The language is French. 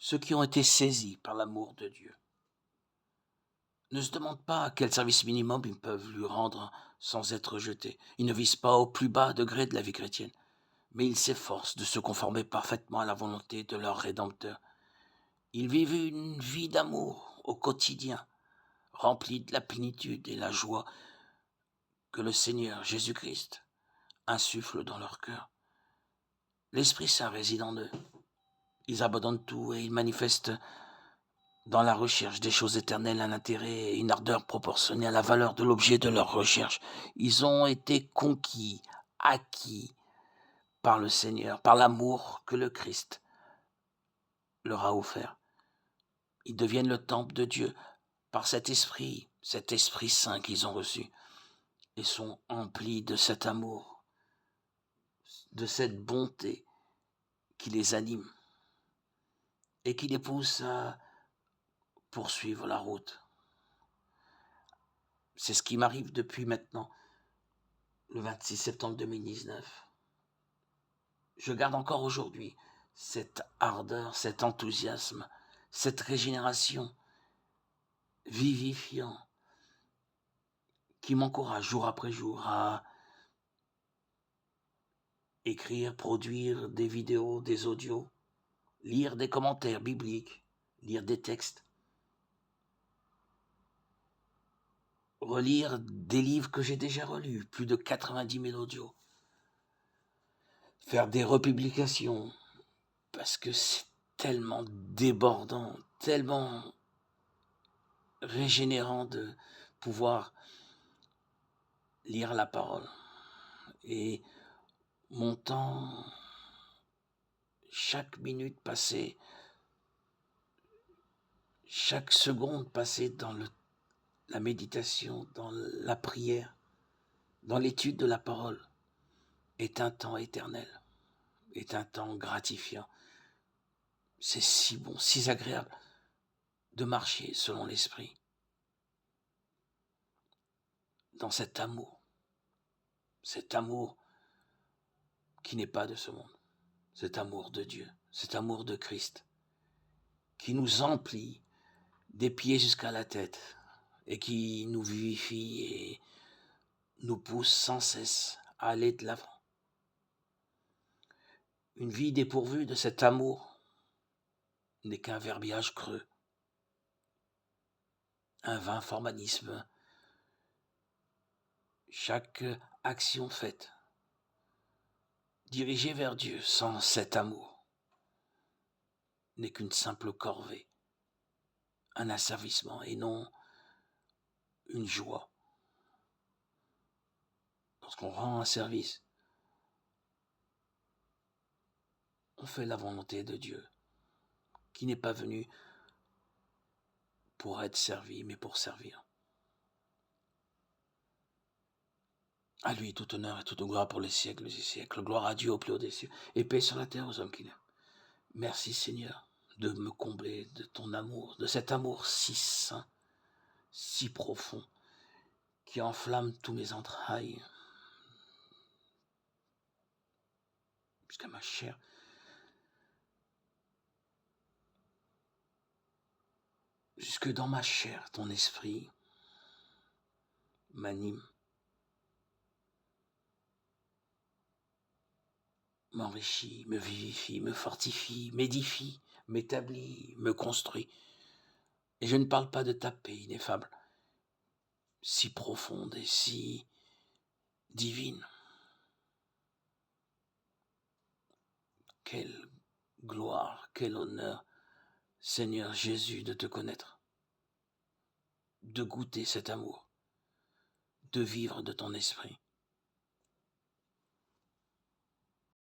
Ceux qui ont été saisis par l'amour de Dieu ne se demandent pas quel service minimum ils peuvent lui rendre sans être rejetés. Ils ne visent pas au plus bas degré de la vie chrétienne, mais ils s'efforcent de se conformer parfaitement à la volonté de leur Rédempteur. Ils vivent une vie d'amour au quotidien, remplie de la plénitude et la joie que le Seigneur Jésus-Christ insuffle dans leur cœur. L'Esprit Saint réside en eux. Ils abandonnent tout et ils manifestent dans la recherche des choses éternelles un intérêt et une ardeur proportionnée à la valeur de l'objet de leur recherche. Ils ont été conquis, acquis par le Seigneur, par l'amour que le Christ leur a offert. Ils deviennent le temple de Dieu par cet Esprit Saint qu'ils ont reçu, et sont emplis de cet amour, de cette bonté qui les anime et qui les pousse à poursuivre la route. C'est ce qui m'arrive depuis maintenant le 26 septembre 2019. Je garde encore aujourd'hui cette ardeur, cet enthousiasme, cette régénération vivifiant qui m'encourage jour après jour à écrire, produire des vidéos, des audios, lire des commentaires bibliques, lire des textes, relire des livres que j'ai déjà relus, plus de 90 000 audios, faire des republications, parce que c'est tellement débordant, tellement régénérant de pouvoir lire la parole. Et mon temps, chaque minute passée, chaque seconde passée dans la méditation, dans la prière, dans l'étude de la parole, est un temps éternel, est un temps gratifiant. C'est si bon, si agréable de marcher selon l'Esprit, dans cet amour qui n'est pas de ce monde, cet amour de Dieu, cet amour de Christ, qui nous emplit des pieds jusqu'à la tête et qui nous vivifie et nous pousse sans cesse à aller de l'avant. Une vie dépourvue de cet amour n'est qu'un verbiage creux, un vain formalisme. Chaque action faite, dirigée vers Dieu sans cet amour, n'est qu'une simple corvée, un asservissement et non une joie. Lorsqu'on rend un service, on fait la volonté de Dieu, qui n'est pas venu pour être servi, mais pour servir. À lui tout honneur et toute gloire pour les siècles des siècles. Gloire à Dieu au plus haut des cieux, et paix sur la terre aux hommes qui l'aiment. Merci Seigneur de me combler de ton amour, de cet amour si saint, si profond, qui enflamme tous mes entrailles, jusqu'à ma chair. Jusque dans ma chair, ton esprit m'anime, m'enrichit, me vivifie, me fortifie, m'édifie, m'établit, me construit. Et je ne parle pas de ta paix ineffable, si profonde et si divine. Quelle gloire, quel honneur, Seigneur Jésus, de te connaître, de goûter cet amour, de vivre de ton esprit.